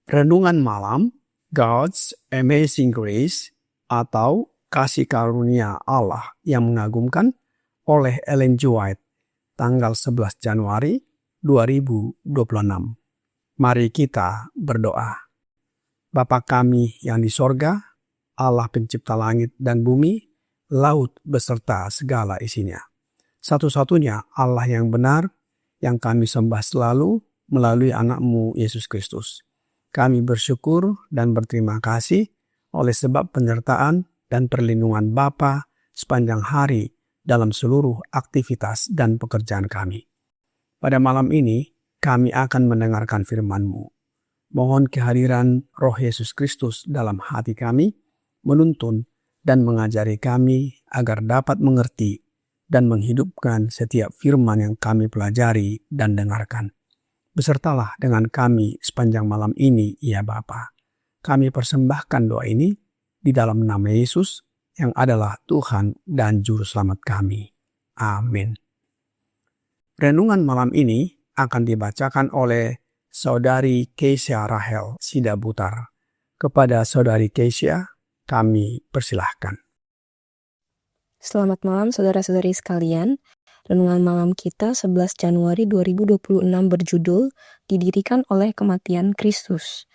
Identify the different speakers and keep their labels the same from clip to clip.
Speaker 1: Renungan Malam, God's Amazing Grace atau Kasih Karunia Allah yang Mengagumkan oleh Ellen G. White, tanggal 11 Januari 2026. Mari kita berdoa. Bapa kami yang di sorga, Allah pencipta langit dan bumi, laut beserta segala isinya. Satu-satunya Allah yang benar, yang kami sembah selalu melalui anak-Mu Yesus Kristus. Kami bersyukur dan berterima kasih oleh sebab penyertaan dan perlindungan Bapa sepanjang hari dalam seluruh aktivitas dan pekerjaan kami. Pada malam ini, kami akan mendengarkan firman-Mu. Mohon kehadiran Roh Yesus Kristus dalam hati kami, menuntun dan mengajari kami agar dapat mengerti dan menghidupkan setiap firman yang kami pelajari dan dengarkan. Besertalah dengan kami sepanjang malam ini, ya Bapa. Kami persembahkan doa ini di dalam nama Yesus yang adalah Tuhan dan Juru Selamat kami. Amin. Renungan malam ini akan dibacakan oleh Saudari Keisha Rahel Sidabutar. Kepada Saudari Keisha, kami persilahkan.
Speaker 2: Selamat malam saudara-saudari sekalian. Renungan malam kita 11 Januari 2026 berjudul Didirikan oleh Kematian Kristus.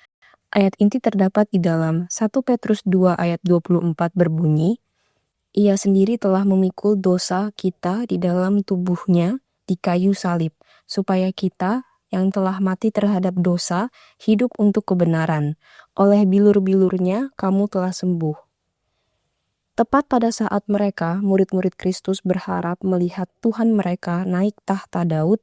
Speaker 2: Ayat inti terdapat di dalam 1 Petrus 2 ayat 24 berbunyi, Ia sendiri telah memikul dosa kita di dalam tubuhnya di kayu salib, supaya kita yang telah mati terhadap dosa hidup untuk kebenaran. Oleh bilur-bilurnya kamu telah sembuh. Tepat pada saat mereka, murid-murid Kristus berharap melihat Tuhan mereka naik tahta Daud,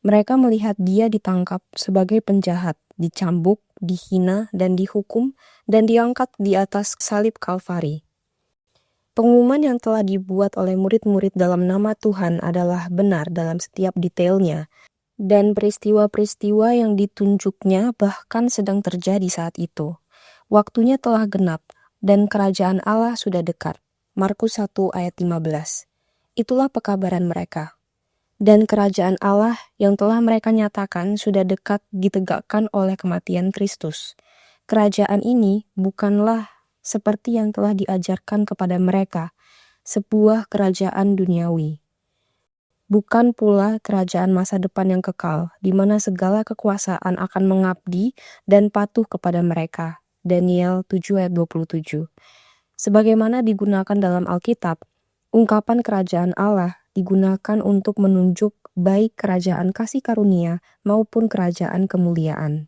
Speaker 2: mereka melihat dia ditangkap sebagai penjahat, dicambuk, dihina, dan dihukum, dan diangkat di atas salib Kalvari. Pengumuman yang telah dibuat oleh murid-murid dalam nama Tuhan adalah benar dalam setiap detailnya, dan peristiwa-peristiwa yang ditunjuknya bahkan sedang terjadi saat itu. Waktunya telah genap, dan kerajaan Allah sudah dekat. Markus 1 ayat 15. Itulah pekabaran mereka. Dan kerajaan Allah yang telah mereka nyatakan sudah dekat ditegakkan oleh kematian Kristus. Kerajaan ini bukanlah seperti yang telah diajarkan kepada mereka, sebuah kerajaan duniawi. Bukan pula kerajaan masa depan yang kekal, di mana segala kekuasaan akan mengabdi dan patuh kepada mereka. Daniel 7 ayat 27. Sebagaimana digunakan dalam Alkitab, ungkapan kerajaan Allah digunakan untuk menunjuk baik kerajaan kasih karunia maupun kerajaan kemuliaan.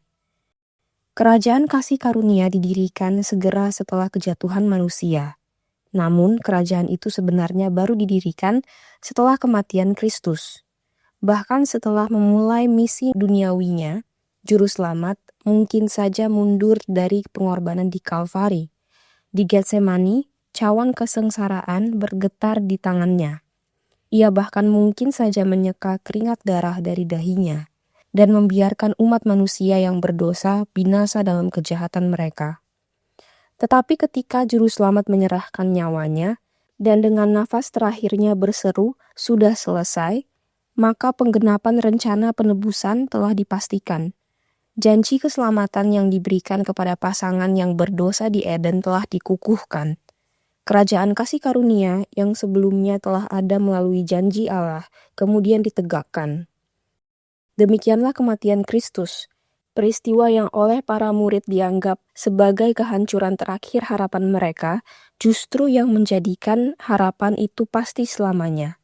Speaker 2: Kerajaan kasih karunia didirikan segera setelah kejatuhan manusia. Namun kerajaan itu sebenarnya baru didirikan setelah kematian Kristus. Bahkan setelah memulai misi duniawinya, Juru Selamat mungkin saja mundur dari pengorbanan di Kalvari. Di Getsemani, cawan kesengsaraan bergetar di tangannya. Ia bahkan mungkin saja menyeka keringat darah dari dahinya dan membiarkan umat manusia yang berdosa binasa dalam kejahatan mereka. Tetapi ketika Juru Selamat menyerahkan nyawanya dan dengan nafas terakhirnya berseru, "Sudah selesai," maka penggenapan rencana penebusan telah dipastikan. Janji keselamatan yang diberikan kepada pasangan yang berdosa di Eden telah dikukuhkan. Kerajaan kasih karunia yang sebelumnya telah ada melalui janji Allah kemudian ditegakkan. Demikianlah kematian Kristus, peristiwa yang oleh para murid dianggap sebagai kehancuran terakhir harapan mereka, justru yang menjadikan harapan itu pasti selamanya.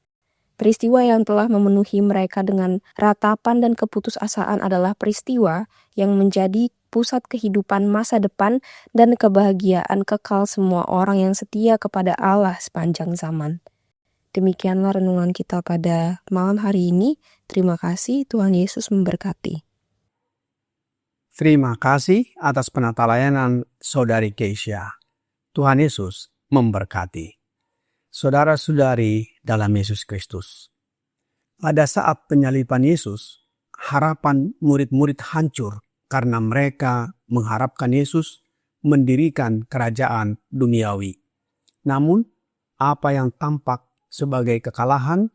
Speaker 2: Peristiwa yang telah memenuhi mereka dengan ratapan dan keputusasaan adalah peristiwa yang menjadi pusat kehidupan masa depan dan kebahagiaan kekal semua orang yang setia kepada Allah sepanjang zaman. Demikianlah renungan kita pada malam hari ini. Terima kasih, Tuhan Yesus memberkati.
Speaker 1: Terima kasih atas penata layanan Saudari Keisha. Tuhan Yesus memberkati. Saudara-saudari dalam Yesus Kristus, pada saat penyaliban Yesus, harapan murid-murid hancur karena mereka mengharapkan Yesus mendirikan kerajaan duniawi. Namun, apa yang tampak sebagai kekalahan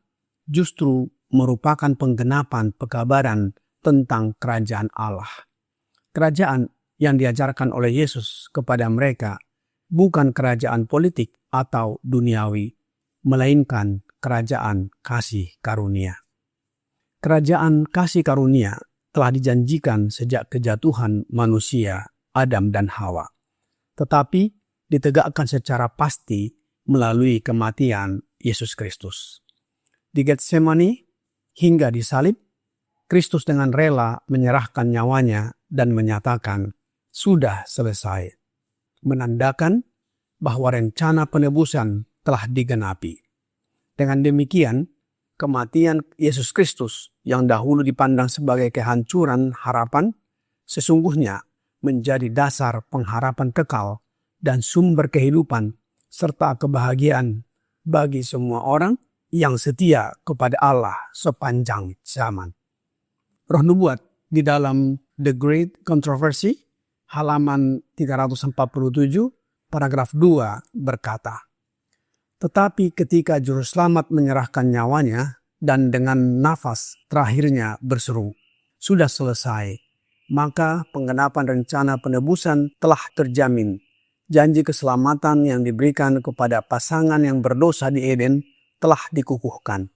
Speaker 1: justru merupakan penggenapan pekabaran tentang kerajaan Allah. Kerajaan yang diajarkan oleh Yesus kepada mereka bukan kerajaan politik atau duniawi, melainkan kerajaan kasih karunia. Kerajaan kasih karunia telah dijanjikan sejak kejatuhan manusia Adam dan Hawa, tetapi ditegakkan secara pasti melalui kematian Yesus Kristus. Di Getsemani hingga disalib, Kristus dengan rela menyerahkan nyawanya dan menyatakan, "Sudah selesai," menandakan bahwa rencana penebusan telah digenapi. Dengan demikian, kematian Yesus Kristus yang dahulu dipandang sebagai kehancuran harapan, sesungguhnya menjadi dasar pengharapan kekal dan sumber kehidupan serta kebahagiaan bagi semua orang yang setia kepada Allah sepanjang zaman. Roh Nubuat di dalam The Great Controversy, halaman 347, paragraf 2 berkata, "Tetapi ketika Juru Selamat menyerahkan nyawanya dan dengan nafas terakhirnya berseru, 'Sudah selesai,' maka penggenapan rencana penebusan telah terjamin. Janji keselamatan yang diberikan kepada pasangan yang berdosa di Eden telah dikukuhkan.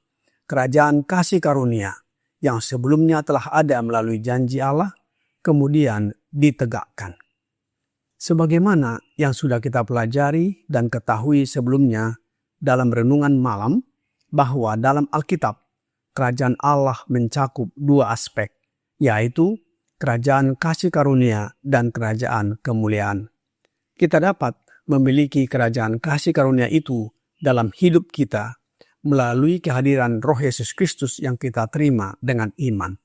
Speaker 1: Kerajaan kasih karunia yang sebelumnya telah ada melalui janji Allah, kemudian ditegakkan." Sebagaimana yang sudah kita pelajari dan ketahui sebelumnya dalam renungan malam, bahwa dalam Alkitab, kerajaan Allah mencakup dua aspek, yaitu kerajaan kasih karunia dan kerajaan kemuliaan. Kita dapat memiliki kerajaan kasih karunia itu dalam hidup kita melalui kehadiran Roh Yesus Kristus yang kita terima dengan iman.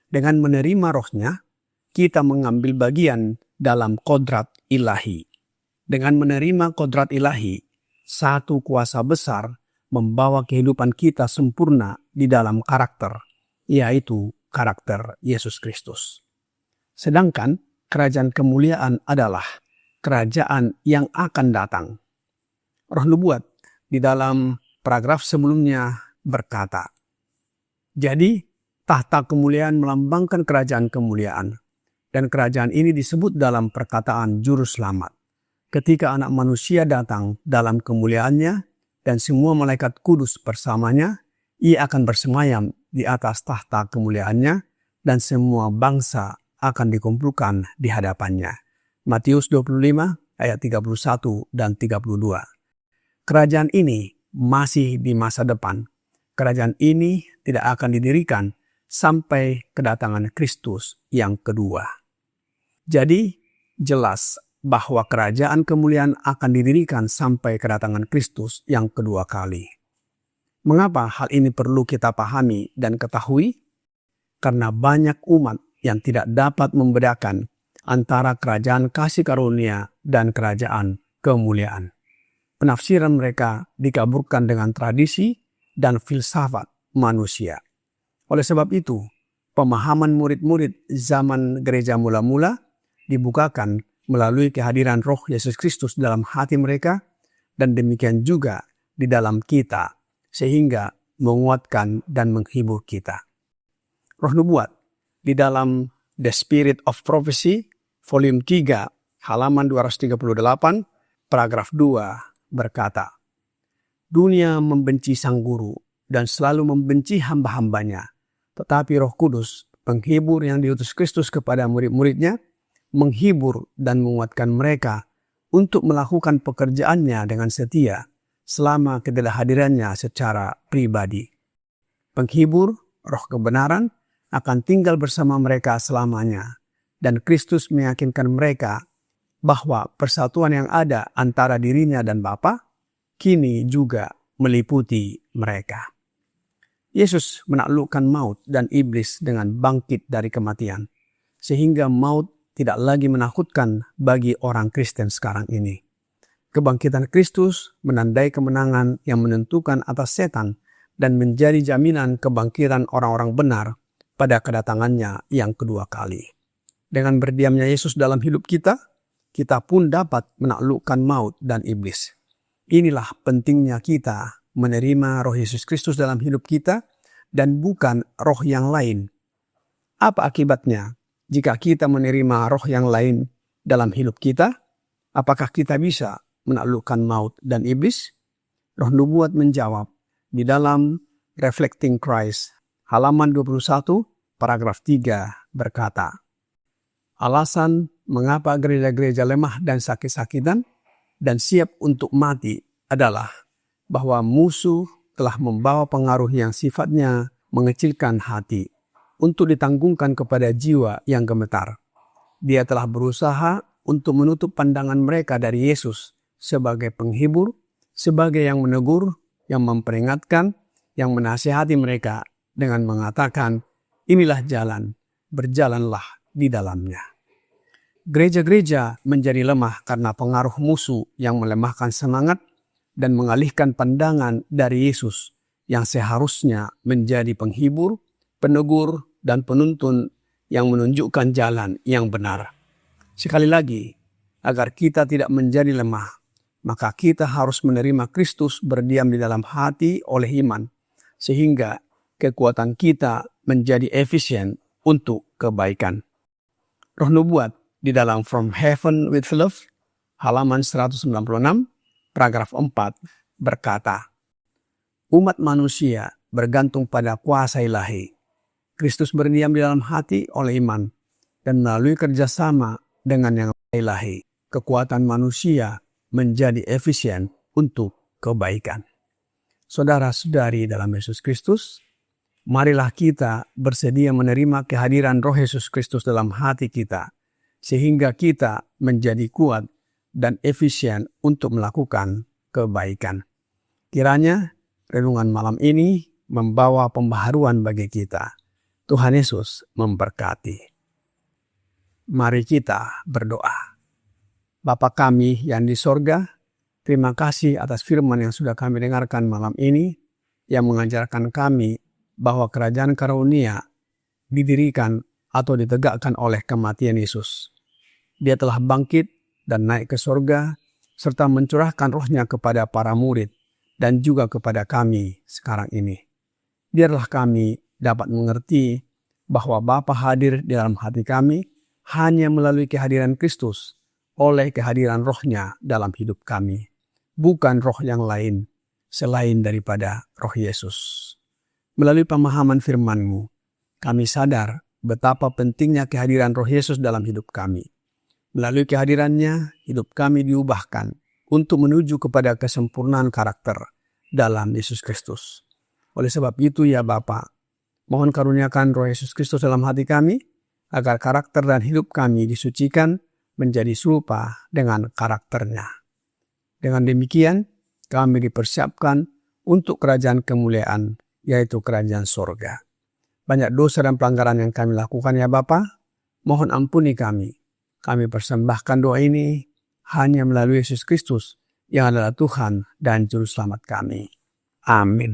Speaker 1: Dengan menerima Roh-Nya, kita mengambil bagian dalam kodrat ilahi. Dengan menerima kodrat ilahi, satu kuasa besar membawa kehidupan kita sempurna di dalam karakter, yaitu karakter Yesus Kristus. Sedangkan kerajaan kemuliaan adalah kerajaan yang akan datang. Roh Nubuat di dalam paragraf sebelumnya berkata, "Jadi tahta kemuliaan melambangkan kerajaan kemuliaan. Dan kerajaan ini disebut dalam perkataan Juru Selamat. Ketika Anak Manusia datang dalam kemuliaannya dan semua malaikat kudus bersamanya, ia akan bersemayam di atas tahta kemuliaannya dan semua bangsa akan dikumpulkan di hadapannya." Matius 25 ayat 31 dan 32. Kerajaan ini masih di masa depan. Kerajaan ini tidak akan didirikan sampai kedatangan Kristus yang kedua. Jadi, jelas bahwa kerajaan kemuliaan akan didirikan sampai kedatangan Kristus yang kedua kali. Mengapa hal ini perlu kita pahami dan ketahui? Karena banyak umat yang tidak dapat membedakan antara kerajaan kasih karunia dan kerajaan kemuliaan. Penafsiran mereka dikaburkan dengan tradisi dan filsafat manusia. Oleh sebab itu, pemahaman murid-murid zaman gereja mula-mula dibukakan melalui kehadiran Roh Yesus Kristus dalam hati mereka dan demikian juga di dalam kita, sehingga menguatkan dan menghibur kita. Roh Nubuat di dalam The Spirit of Prophecy, volume 3, halaman 238, paragraf 2 berkata, "Dunia membenci sang guru dan selalu membenci hamba-hambanya, tetapi Roh Kudus, penghibur yang diutus Kristus kepada murid-muridnya, menghibur dan menguatkan mereka untuk melakukan pekerjaannya dengan setia selama ketidakhadirannya secara pribadi. Penghibur, Roh kebenaran, akan tinggal bersama mereka selamanya, dan Kristus meyakinkan mereka bahwa persatuan yang ada antara dirinya dan Bapa kini juga meliputi mereka." Yesus menaklukkan maut dan iblis dengan bangkit dari kematian, sehingga maut tidak lagi menakutkan bagi orang Kristen sekarang ini. Kebangkitan Kristus menandai kemenangan yang menentukan atas setan dan menjadi jaminan kebangkitan orang-orang benar pada kedatangannya yang kedua kali. Dengan berdiamnya Yesus dalam hidup kita, kita pun dapat menaklukkan maut dan iblis. Inilah pentingnya kita menerima Roh Yesus Kristus dalam hidup kita dan bukan roh yang lain. Apa akibatnya jika kita menerima roh yang lain dalam hidup kita? Apakah kita bisa menaklukkan maut dan iblis? Roh Nubuat menjawab di dalam Reflecting Christ, halaman 21, paragraf 3 berkata, alasan mengapa gereja-gereja lemah dan sakit-sakitan dan siap untuk mati adalah bahwa musuh telah membawa pengaruh yang sifatnya mengecilkan hati untuk ditanggungkan kepada jiwa yang gemetar. Dia telah berusaha untuk menutup pandangan mereka dari Yesus sebagai penghibur, sebagai yang menegur, yang memperingatkan, yang menasihati mereka dengan mengatakan, inilah jalan, berjalanlah di dalamnya. Gereja-gereja menjadi lemah karena pengaruh musuh yang melemahkan semangat dan mengalihkan pandangan dari Yesus yang seharusnya menjadi penghibur, penegur, dan penuntun yang menunjukkan jalan yang benar. Sekali lagi, agar kita tidak menjadi lemah, maka kita harus menerima Kristus berdiam di dalam hati oleh iman, sehingga kekuatan kita menjadi efisien untuk kebaikan. Roh Nubuat di dalam From Heaven with Love, halaman 196, paragraf 4 berkata, umat manusia bergantung pada kuasa ilahi. Kristus berdiam di dalam hati oleh iman dan melalui kerjasama dengan yang ilahi, kekuatan manusia menjadi efisien untuk kebaikan. Saudara-saudari dalam Yesus Kristus, marilah kita bersedia menerima kehadiran Roh Yesus Kristus dalam hati kita, sehingga kita menjadi kuat dan efisien untuk melakukan kebaikan. Kiranya renungan malam ini membawa pembaharuan bagi kita. Tuhan Yesus memberkati. Mari kita berdoa. Bapa kami yang di sorga, terima kasih atas firman yang sudah kami dengarkan malam ini, yang mengajarkan kami bahwa kerajaan karunia didirikan atau ditegakkan oleh kematian Yesus. Dia telah bangkit dan naik ke sorga, serta mencurahkan rohnya kepada para murid dan juga kepada kami sekarang ini. Biarlah kami dapat mengerti bahwa Bapa hadir di dalam hati kami hanya melalui kehadiran Kristus, oleh kehadiran rohnya dalam hidup kami. Bukan roh yang lain selain daripada roh Yesus. Melalui pemahaman firman-Mu, kami sadar betapa pentingnya kehadiran roh Yesus dalam hidup kami. Melalui kehadirannya, hidup kami diubahkan untuk menuju kepada kesempurnaan karakter dalam Yesus Kristus. Oleh sebab itu ya Bapa, mohon karuniakan Roh Yesus Kristus dalam hati kami, agar karakter dan hidup kami disucikan menjadi serupa dengan karakternya. Dengan demikian, kami dipersiapkan untuk kerajaan kemuliaan, yaitu kerajaan sorga. Banyak dosa dan pelanggaran yang kami lakukan ya Bapa, mohon ampuni kami. Kami persembahkan doa ini hanya melalui Yesus Kristus yang adalah Tuhan dan Juru Selamat kami. Amin.